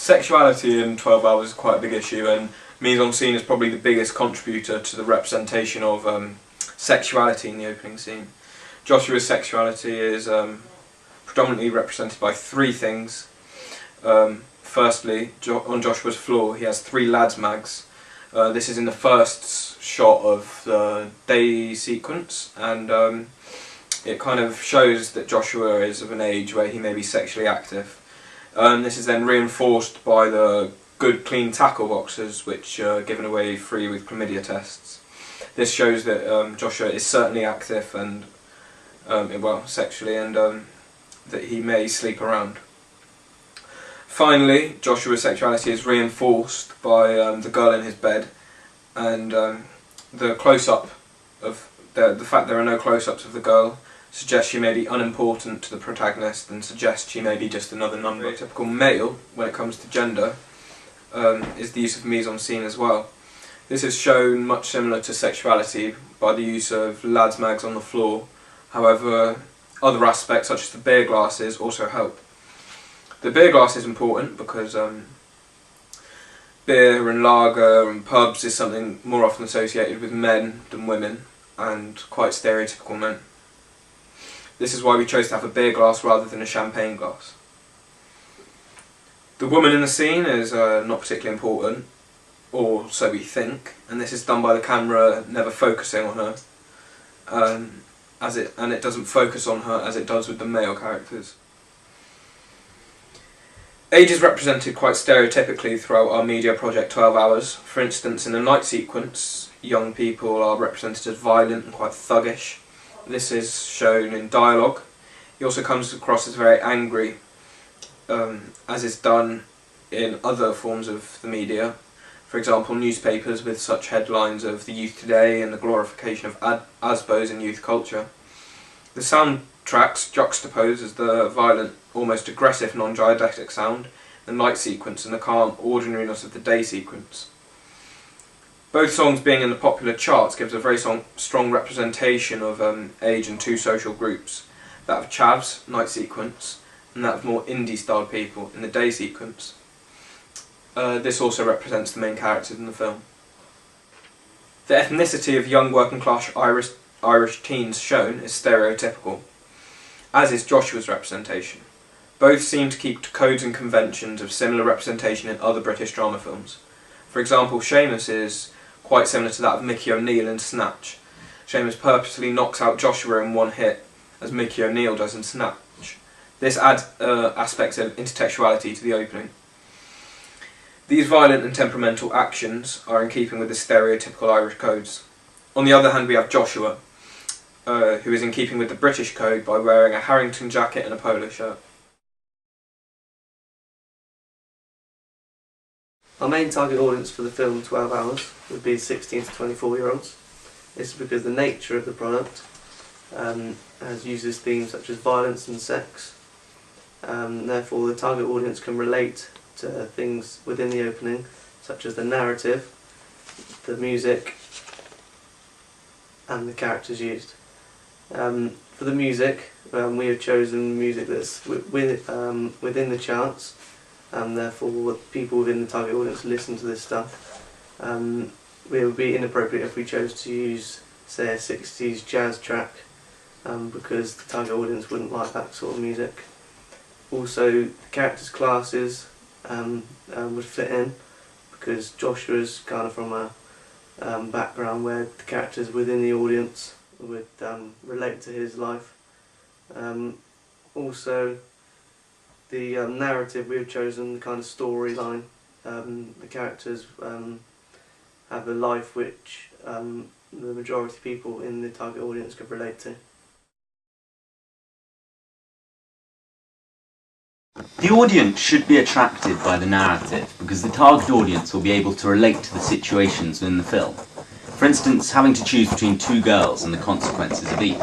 Sexuality in 12 Hours is quite a big issue, and mise en scene is probably the biggest contributor to the representation of sexuality in the opening scene. Joshua's sexuality is predominantly represented by three things. Firstly, on Joshua's floor he has three lads' mags. This is in the first shot of the day sequence, and it kind of shows that Joshua is of an age where he may be sexually active. This is then reinforced by the good clean tackle boxes, which are given away free with chlamydia tests. This shows that Joshua is certainly active and well, sexually, and that he may sleep around. Finally, Joshua's sexuality is reinforced by the girl in his bed, and the close-up of the fact there are no close-ups of the girl suggests she may be unimportant to the protagonist and suggests she may be just another number. A typical male, when it comes to gender, is the use of mise en scene as well. This is shown much similar to sexuality by the use of lads' mags on the floor. However, other aspects such as the beer glasses also help. The beer glass is important because beer and lager and pubs is something more often associated with men than women, and quite stereotypical men. This is why we chose to have a beer glass rather than a champagne glass. The woman in the scene is not particularly important, or so we think, and this is done by the camera never focusing on her, and it doesn't focus on her as it does with the male characters. Age is represented quite stereotypically throughout our media project 12 Hours. For instance, in the night sequence, young people are represented as violent and quite thuggish. This is shown in dialogue. He also comes across as very angry, as is done in other forms of the media. For example, newspapers with such headlines of the youth today and the glorification of ASBOs in youth culture. The soundtracks juxtapose as the violent, almost aggressive non-diegetic sound, the night sequence, and the calm ordinariness of the day sequence. Both songs being in the popular charts gives a very strong representation of age and two social groups, that of chavs, night sequence, and that of more indie-styled people in the day sequence. This also represents the main characters in the film. The ethnicity of young working-class Irish teens shown is stereotypical, as is Joshua's representation. Both seem to keep to codes and conventions of similar representation in other British drama films. For example, Seamus is quite similar to that of Mickey O'Neill in Snatch. Seamus purposely knocks out Joshua in one hit, as Mickey O'Neill does in Snatch. This adds aspects of intertextuality to the opening. These violent and temperamental actions are in keeping with the stereotypical Irish codes. On the other hand, we have Joshua, who is in keeping with the British code by wearing a Harrington jacket and a polo shirt. Our main target audience for the film 12 Hours would be 16 to 24 year olds. This is because the nature of the product uses themes such as violence and sex. Therefore the target audience can relate to things within the opening, such as the narrative, the music and the characters used. For the music, we have chosen music that's within the charts, and therefore people within the target audience listen to this stuff. It would be inappropriate if we chose to use, say, a 60s jazz track, because the target audience wouldn't like that sort of music. Also, the characters' classes would fit in, because Joshua's kind of from a background where the characters within the audience would relate to his life. Also, the narrative we've chosen, the kind of storyline, the characters have a life which the majority of people in the target audience could relate to. The audience should be attracted by the narrative because the target audience will be able to relate to the situations within the film. For instance, having to choose between two girls and the consequences of each.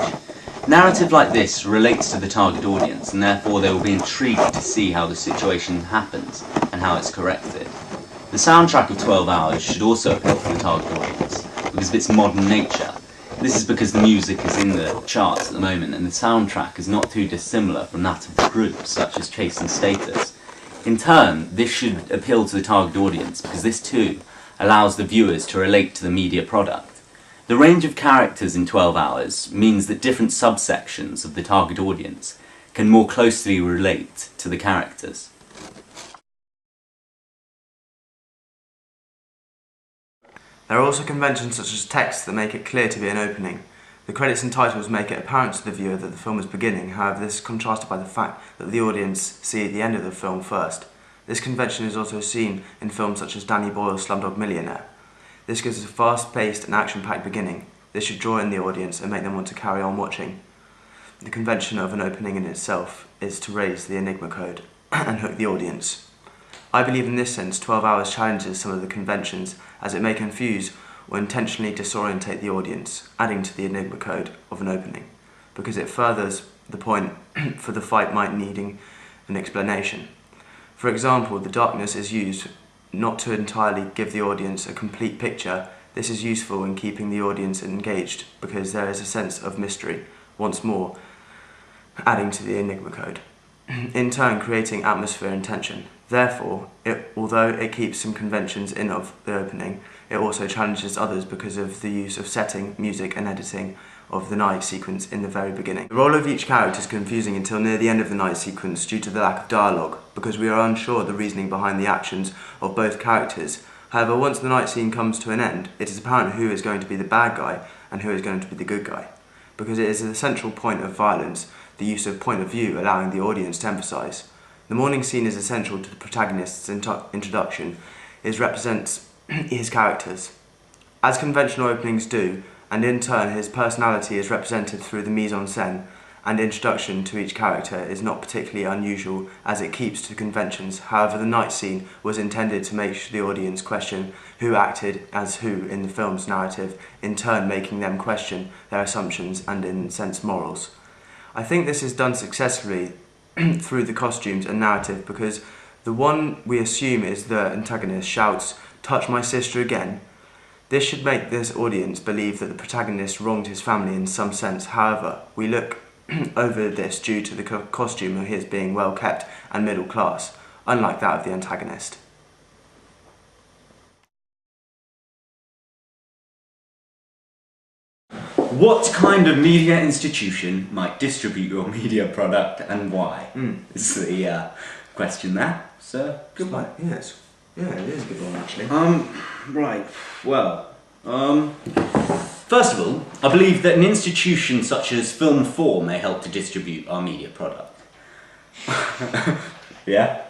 Narrative like this relates to the target audience, and therefore they will be intrigued to see how the situation happens and how it's corrected. The soundtrack of 12 Hours should also appeal to the target audience because of its modern nature. This is because the music is in the charts at the moment and the soundtrack is not too dissimilar from that of the groups such as Chase and Status. In turn, this should appeal to the target audience because this too allows the viewers to relate to the media product. The range of characters in 12 Hours means that different subsections of the target audience can more closely relate to the characters. There are also conventions such as text that make it clear to be an opening. The credits and titles make it apparent to the viewer that the film is beginning, however this is contrasted by the fact that the audience see the end of the film first. This convention is also seen in films such as Danny Boyle's Slumdog Millionaire. This gives us a fast-paced and action-packed beginning. This should draw in the audience and make them want to carry on watching. The convention of an opening in itself is to raise the enigma code and hook the audience. I believe in this sense 12 Hours challenges some of the conventions as it may confuse or intentionally disorientate the audience, adding to the enigma code of an opening, because it furthers the point for the fight might needing an explanation. For example, the darkness is used not to entirely give the audience a complete picture. This is useful in keeping the audience engaged because there is a sense of mystery, once more adding to the enigma code, in turn creating atmosphere and tension. Therefore, although it keeps some conventions in of the opening, it also challenges others because of the use of setting, music and editing of the night sequence in the very beginning. The role of each character is confusing until near the end of the night sequence due to the lack of dialogue, because we are unsure of the reasoning behind the actions of both characters. However, once the night scene comes to an end, it is apparent who is going to be the bad guy and who is going to be the good guy, because it is the central point of violence, the use of point of view allowing the audience to emphasise. The morning scene is essential to the protagonist's introduction. It represents his characters, as conventional openings do, and in turn his personality is represented through the mise-en-scène, and introduction to each character is not particularly unusual as it keeps to conventions. However, the night scene was intended to make the audience question who acted as who in the film's narrative, in turn making them question their assumptions and in a sense morals. I think this is done successfully through the costumes and narrative, because the one we assume is the antagonist shouts, "Touch my sister again." This should make this audience believe that the protagonist wronged his family in some sense. However, we look over this due to the costume of his being well kept and middle class, unlike that of the antagonist. What kind of media institution might distribute your media product and why? Is the question there. So, good one. Yes. Yeah, it is a good one actually. Right. Well, first of all, I believe that an institution such as Film 4 may help to distribute our media product. Yeah.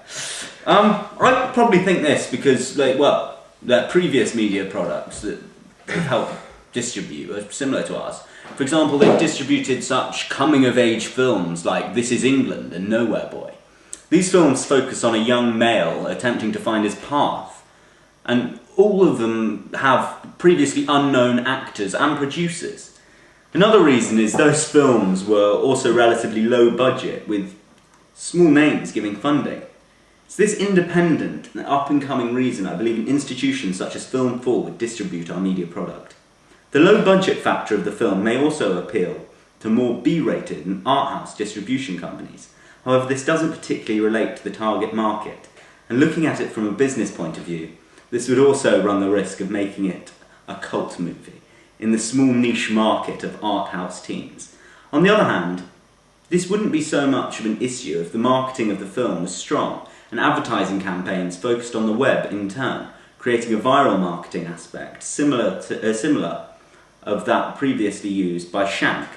I probably think this because, the previous media products that they've helped distribute are similar to ours. For example, they've distributed such coming-of-age films like This Is England and Nowhere Boy. These films focus on a young male attempting to find his path, and all of them have previously unknown actors and producers. Another reason is those films were also relatively low budget, with small names giving funding. It's this independent and up-and-coming reason I believe an institution such as Film 4 would distribute our media product. The low budget factor of the film may also appeal to more B-rated and art house distribution companies. However, this doesn't particularly relate to the target market, and looking at it from a business point of view, this would also run the risk of making it a cult movie in the small niche market of art house teens. On the other hand, this wouldn't be so much of an issue if the marketing of the film was strong and advertising campaigns focused on the web in turn, creating a viral marketing aspect similar of that previously used by Shank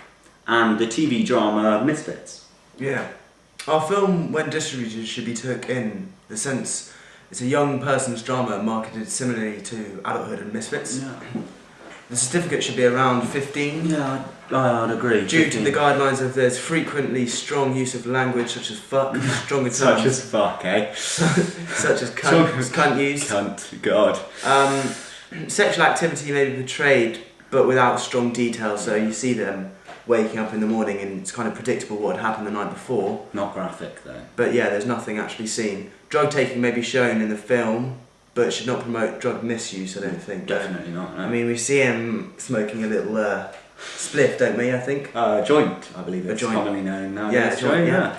and the TV drama Misfits. Yeah. Our film, when distributed, should be took in the sense it's a young person's drama marketed similarly to Adulthood and Misfits. Yeah. The certificate should be around 15. Yeah, I'd agree. Due to the guidelines of there's frequently strong use of language such as fuck, stronger terms. Such as fuck, eh? Such as cunt used. Cunt, God. Sexual activity may be portrayed but without strong detail, so you see them waking up in the morning and it's kind of predictable what had happened the night before. Not graphic though. But yeah, there's nothing actually seen. Drug taking may be shown in the film, but it should not promote drug misuse, I don't think. Definitely not, no. I mean, we see him smoking a little spliff, don't we? I think. Joint, I believe it's joint. commonly known now. Yeah, joint, yeah.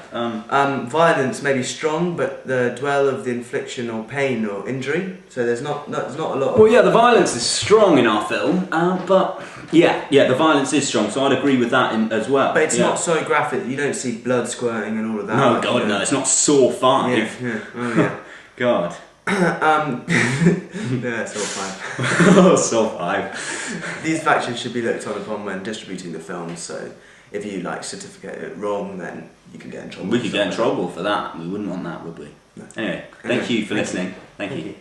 Violence may be strong, but the dwell of the infliction or pain or injury. So there's not a lot of... Well, yeah, the violence is strong in our film, but yeah, the violence is strong, so I'd agree with that as well. But it's not so graphic. You don't see blood squirting and all of that. No, God, no, it's not Saw 5. Yeah. Oh, yeah. God. Yeah, Saw 5. Oh, Saw 5. These factors should be looked upon when distributing the film, so if you certificate it wrong, then you can get in trouble. We could get in trouble for that. We wouldn't want that, would we? No. Anyway, thank you for listening. Thank you.